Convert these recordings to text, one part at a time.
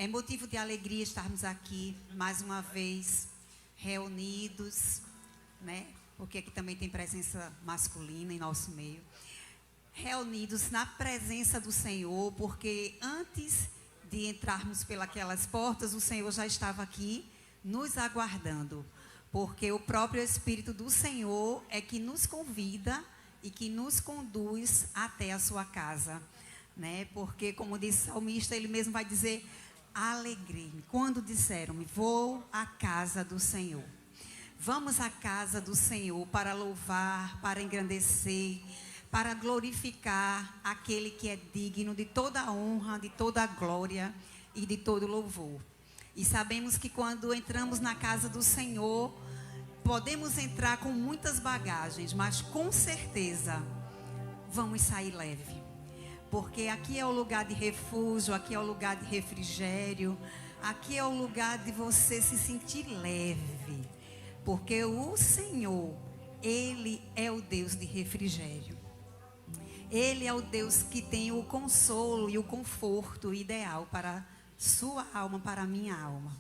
É motivo de alegria estarmos aqui mais uma vez reunidos, né? Porque aqui também tem presença masculina em nosso meio. Reunidos na presença do Senhor, porque antes de entrarmos pelas portas, o Senhor já estava aqui nos aguardando. Porque o próprio Espírito do Senhor é que nos convida e que nos conduz até a sua casa, né? Porque, como disse o salmista, ele mesmo vai dizer: alegrei-me quando disseram-me, vou à casa do Senhor. Vamos à casa do Senhor para louvar, para engrandecer, para glorificar aquele que é digno de toda a honra, de toda a glória e de todo louvor. E sabemos que quando entramos na casa do Senhor, podemos entrar com muitas bagagens, mas com certeza vamos sair leve. Porque aqui é o lugar de refúgio, aqui é o lugar de refrigério, aqui é o lugar de você se sentir leve. Porque o Senhor, Ele é o Deus de refrigério. Ele é o Deus que tem o consolo e o conforto ideal para sua alma, para a minha alma.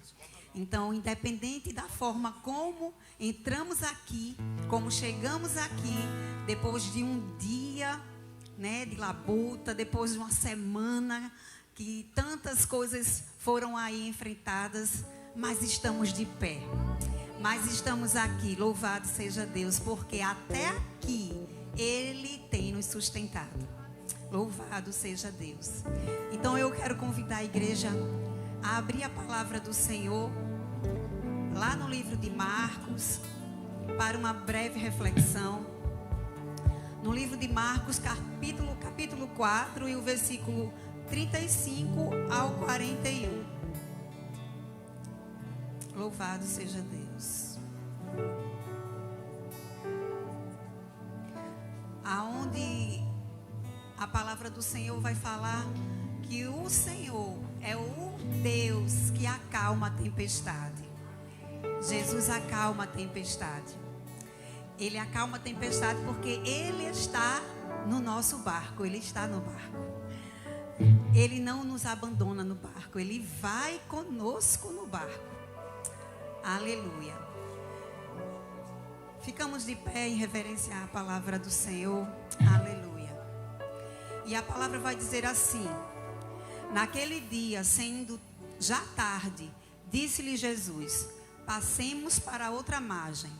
Então, independente da forma como entramos aqui, como chegamos aqui, depois de um dia, né, de labuta, depois de uma semana que tantas coisas foram aí enfrentadas, mas estamos de pé. Mas estamos aqui, louvado seja Deus, porque até aqui Ele tem nos sustentado. Louvado seja Deus. Então eu quero convidar a igreja a abrir a palavra do Senhor lá no livro de Marcos para uma breve reflexão. No livro de Marcos, capítulo 4 e o versículo 35 ao 41. Louvado seja Deus. Aonde a palavra do Senhor vai falar que o Senhor é o Deus que acalma a tempestade. Jesus acalma a tempestade. Ele acalma a tempestade porque Ele está no nosso barco. Ele está no barco. Ele não nos abandona no barco. Ele vai conosco no barco. Aleluia. Ficamos de pé em reverenciar a palavra do Senhor. Aleluia. E a palavra vai dizer assim: naquele dia, sendo já tarde, disse-lhe Jesus: passemos para outra margem.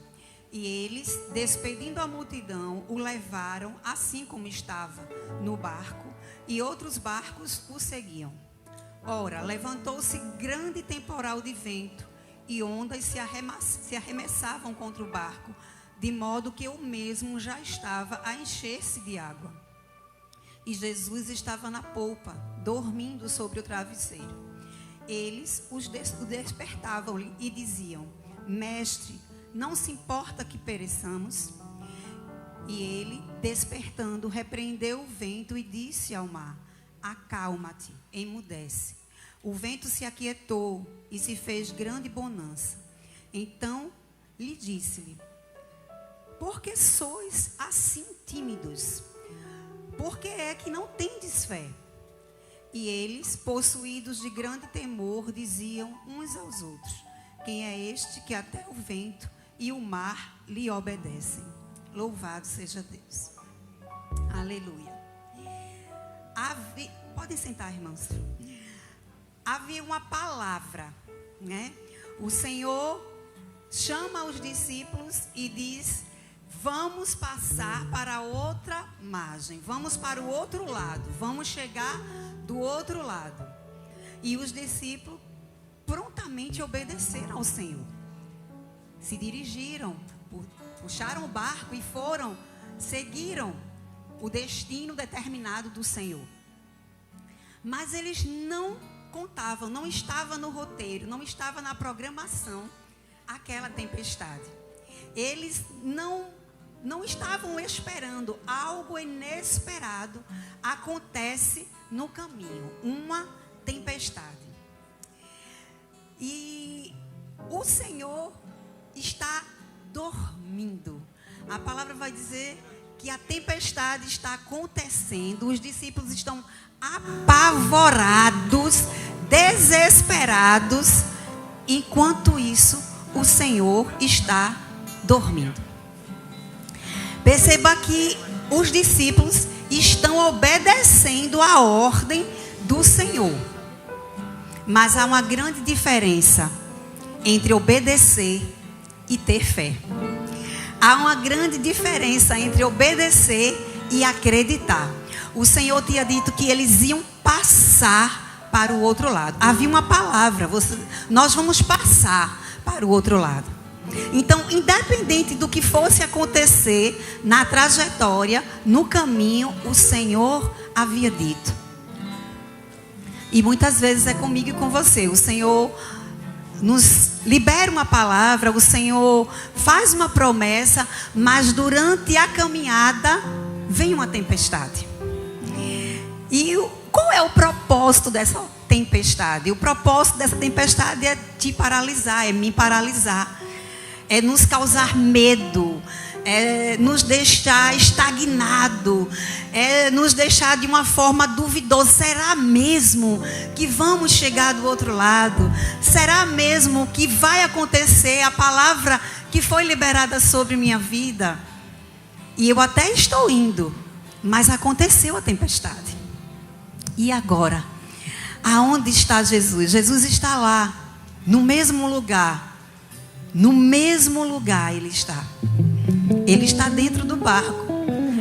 E eles, despedindo a multidão, o levaram assim como estava no barco, e outros barcos o seguiam. Ora, levantou-se grande temporal de vento, e ondas se arremessavam contra o barco, de modo que o mesmo já estava a encher-se de água. E Jesus estava na polpa, dormindo sobre o travesseiro. Eles o despertavam e diziam: Mestre, não se importa que pereçamos? E ele, despertando, repreendeu o vento e disse ao mar: acalma-te, emudece. O vento se aquietou e se fez grande bonança. Então lhe disse-lhe: por que sois assim tímidos? Por que é que não tendes fé? E eles, possuídos de grande temor, diziam uns aos outros: quem é este que até o vento e o mar lhe obedecem? Louvado seja Deus. Aleluia. Podem sentar, irmãos. Havia uma palavra, né? O Senhor chama os discípulos e diz: vamos passar para outra margem, vamos para o outro lado, vamos chegar do outro lado. E os discípulos prontamente obedeceram ao Senhor. Se dirigiram, puxaram o barco e seguiram o destino determinado do Senhor. Mas eles não contavam, não estava no roteiro, não estava na programação aquela tempestade. Eles não estavam esperando. Algo inesperado acontece no caminho, uma tempestade. E o Senhor está dormindo. A palavra vai dizer que a tempestade está acontecendo. Os discípulos estão apavorados, desesperados, enquanto isso o Senhor está dormindo. Perceba que os discípulos estão obedecendo a ordem do Senhor. Mas há uma grande diferença entre obedecer e ter fé. Há uma grande diferença entre obedecer e acreditar. O Senhor tinha dito que eles iam passar para o outro lado. Havia uma palavra: nós vamos passar para o outro lado. Então, independente do que fosse acontecer na trajetória, no caminho, o Senhor havia dito. E muitas vezes é comigo e com você. O Senhor nos libera uma palavra, o Senhor faz uma promessa, mas durante a caminhada vem uma tempestade. E qual é o propósito dessa tempestade? O propósito dessa tempestade é te paralisar, é me paralisar, é nos causar medo, é nos deixar estagnado, é nos deixar de uma forma duvidosa. Será mesmo que vamos chegar do outro lado? Será mesmo que vai acontecer a palavra que foi liberada sobre minha vida? E eu até estou indo, mas aconteceu a tempestade. E agora? Aonde está Jesus? Jesus está lá, no mesmo lugar. No mesmo lugar Ele está. Ele está dentro do barco.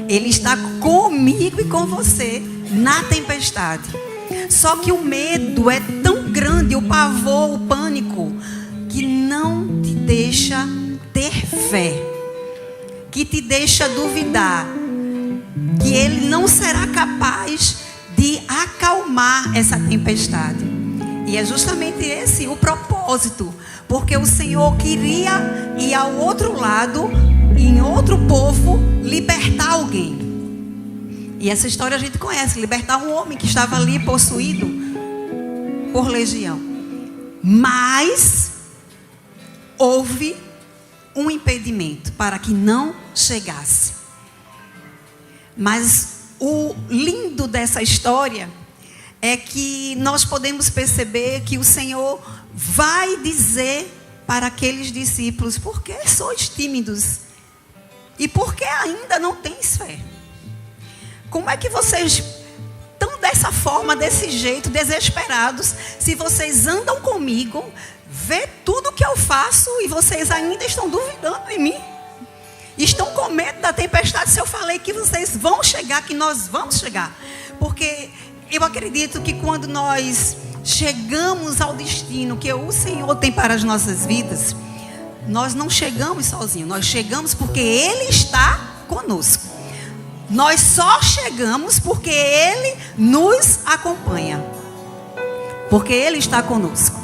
Ele está comigo e com você na tempestade. Só que o medo é tão grande, o pavor, o pânico, que não te deixa ter fé, que te deixa duvidar que Ele não será capaz de acalmar essa tempestade. E é justamente esse o propósito, porque o Senhor queria ir ao outro lado, em outro povo, libertar alguém. E essa história a gente conhece, libertar um homem que estava ali possuído por legião. Mas houve um impedimento para que não chegasse. Mas o lindo dessa história é que nós podemos perceber que o Senhor vai dizer para aqueles discípulos: por que sois tímidos? E por que ainda não tens fé? Como é que vocês estão dessa forma, desse jeito, desesperados, se vocês andam comigo, vê tudo que eu faço e vocês ainda estão duvidando de mim? Estão com medo da tempestade se eu falei que vocês vão chegar, que nós vamos chegar? Porque eu acredito que quando nós chegamos ao destino que o Senhor tem para as nossas vidas, nós não chegamos sozinhos, nós chegamos porque Ele está conosco. Nós só chegamos porque Ele nos acompanha, porque Ele está conosco.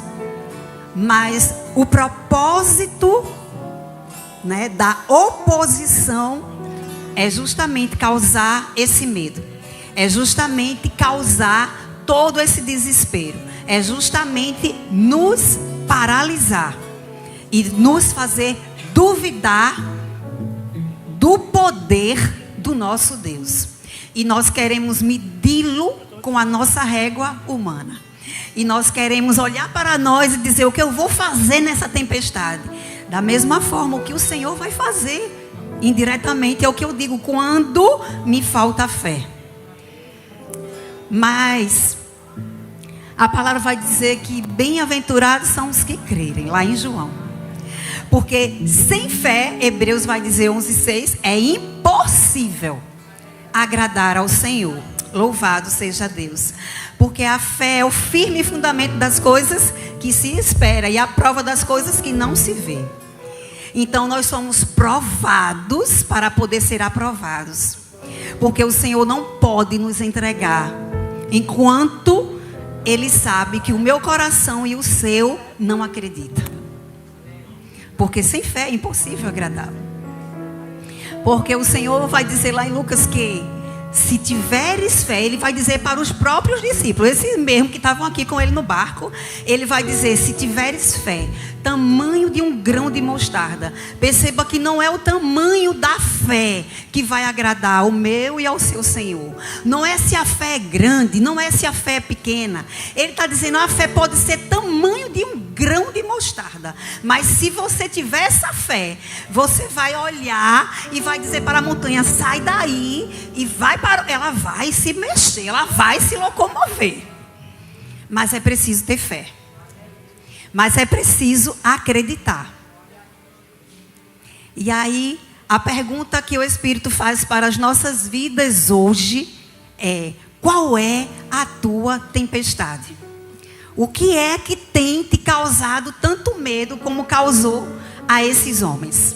Mas o propósito, da oposição é justamente causar esse medo, é justamente causar todo esse desespero, é justamente nos paralisar e nos fazer duvidar do poder do nosso Deus. E nós queremos medi-lo com a nossa régua humana. E nós queremos olhar para nós e dizer: o que eu vou fazer nessa tempestade? Da mesma forma, o que o Senhor vai fazer indiretamente é o que eu digo quando me falta fé. Mas a palavra vai dizer que bem-aventurados são os que crerem, lá em João. Porque sem fé, Hebreus vai dizer 11:6, é impossível agradar ao Senhor. Louvado seja Deus. Porque a fé é o firme fundamento das coisas que se espera e a prova das coisas que não se vê. Então nós somos provados para poder ser aprovados. Porque o Senhor não pode nos entregar enquanto Ele sabe que o meu coração e o seu não acreditam. Porque sem fé é impossível agradá-lo. Porque o Senhor vai dizer lá em Lucas que se tiveres fé, ele vai dizer para os próprios discípulos, esses mesmos que estavam aqui com ele no barco, ele vai dizer, se tiveres fé, tamanho de um grão de mostarda. Perceba que não é o tamanho da fé que vai agradar ao meu e ao seu Senhor. Não é se a fé é grande, não é se a fé é pequena. Ele está dizendo, a fé pode ser tamanho de um grão de mostarda. Mas se você tiver essa fé, você vai olhar e vai dizer para a montanha, sai daí, e ela vai se mexer, ela vai se locomover. Mas é preciso ter fé. Mas é preciso acreditar. E aí, a pergunta que o Espírito faz para as nossas vidas hoje é: qual é a tua tempestade? O que é que tem te causado tanto medo como causou a esses homens?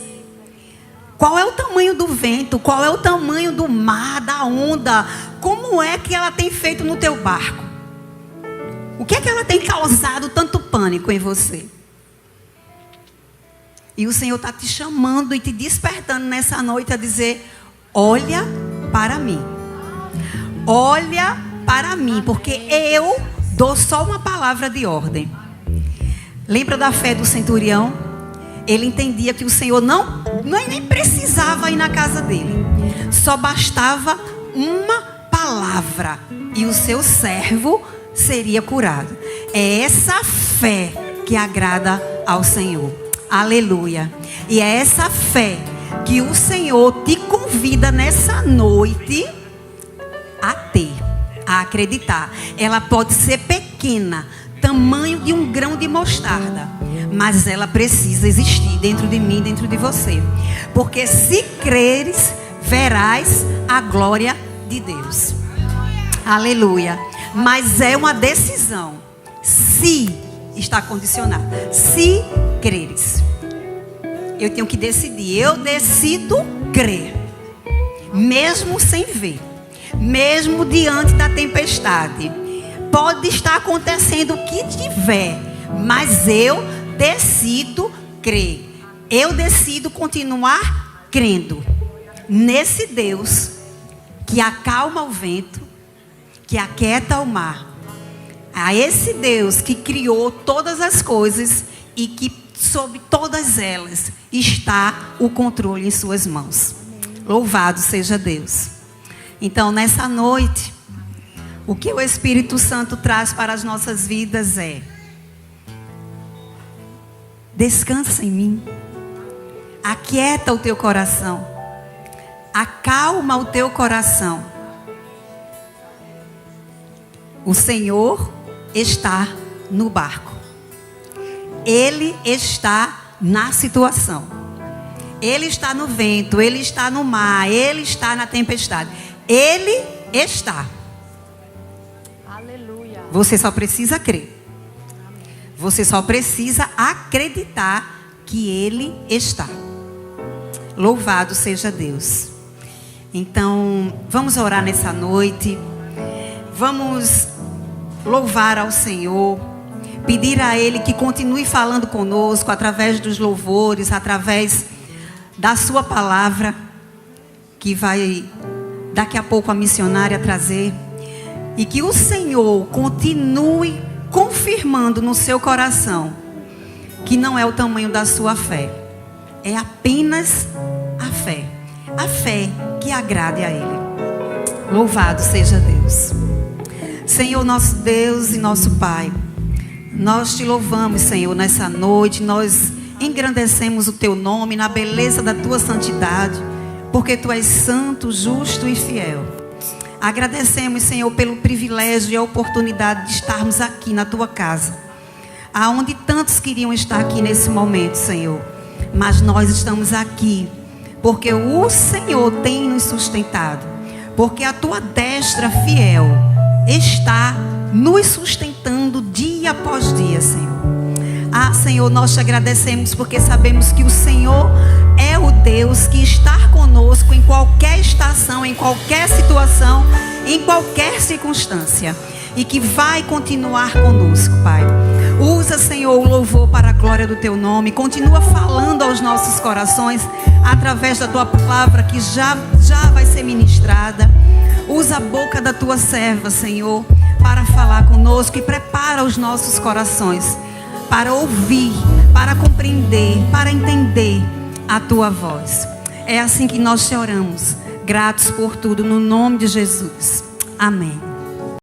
Qual é o tamanho do vento? Qual é o tamanho do mar, da onda? Como é que ela tem feito no teu barco? O que é que ela tem causado tanto pânico em você? E o Senhor está te chamando e te despertando nessa noite a dizer, olha para mim. Olha para mim, porque eu dou só uma palavra de ordem. Lembra da fé do centurião? Ele entendia que o Senhor nem precisava ir na casa dele. Só bastava uma palavra e o seu servo seria curado. É essa fé que agrada ao Senhor. Aleluia. E é essa fé que o Senhor te convida nessa noite a ter, a acreditar. Ela pode ser pequena, tamanho de um grão de mostarda, mas ela precisa existir dentro de mim, dentro de você. Porque se creres, verás a glória de Deus. Aleluia. Mas é uma decisão. Se está condicionada. Se creres. Eu tenho que decidir. Eu decido crer. Mesmo sem ver. Mesmo diante da tempestade. Pode estar acontecendo o que tiver. Mas eu decido crer. Eu decido continuar crendo. Nesse Deus que acalma o vento, que aquieta o mar. A esse Deus que criou todas as coisas e que sobre todas elas está o controle em suas mãos. Louvado seja Deus. Então, nessa noite, o que o Espírito Santo traz para as nossas vidas é: descansa em mim. Aquieta o teu coração. Acalma o teu coração. O Senhor está no barco. Ele está na situação. Ele está no vento, Ele está no mar, Ele está na tempestade. Ele está. Aleluia. Você só precisa crer. Você só precisa acreditar que Ele está. Louvado seja Deus. Então, vamos orar nessa noite. Vamos louvar ao Senhor, pedir a Ele que continue falando conosco através dos louvores, através da sua palavra, que vai daqui a pouco a missionária trazer, e que o Senhor continue confirmando no seu coração que não é o tamanho da sua fé, é apenas a fé que agrade a Ele. Louvado seja Deus. Senhor, nosso Deus e nosso Pai, nós te louvamos, Senhor, nessa noite. Nós engrandecemos o teu nome na beleza da tua santidade, porque tu és santo, justo e fiel. Agradecemos, Senhor, pelo privilégio e a oportunidade de estarmos aqui na tua casa, aonde tantos queriam estar aqui nesse momento, Senhor, mas nós estamos aqui porque o Senhor tem nos sustentado, porque a tua destra fiel está nos sustentando dia após dia, Senhor. Ah, Senhor, nós te agradecemos porque sabemos que o Senhor é o Deus que está conosco em qualquer estação, em qualquer situação, em qualquer circunstância, e que vai continuar conosco, Pai. Usa, Senhor, o louvor para a glória do teu nome. Continua falando aos nossos corações através da tua palavra que já vai ser ministrada. Usa a boca da tua serva, Senhor, para falar conosco e prepara os nossos corações para ouvir, para compreender, para entender a tua voz. É assim que nós te oramos, gratos por tudo, no nome de Jesus. Amém.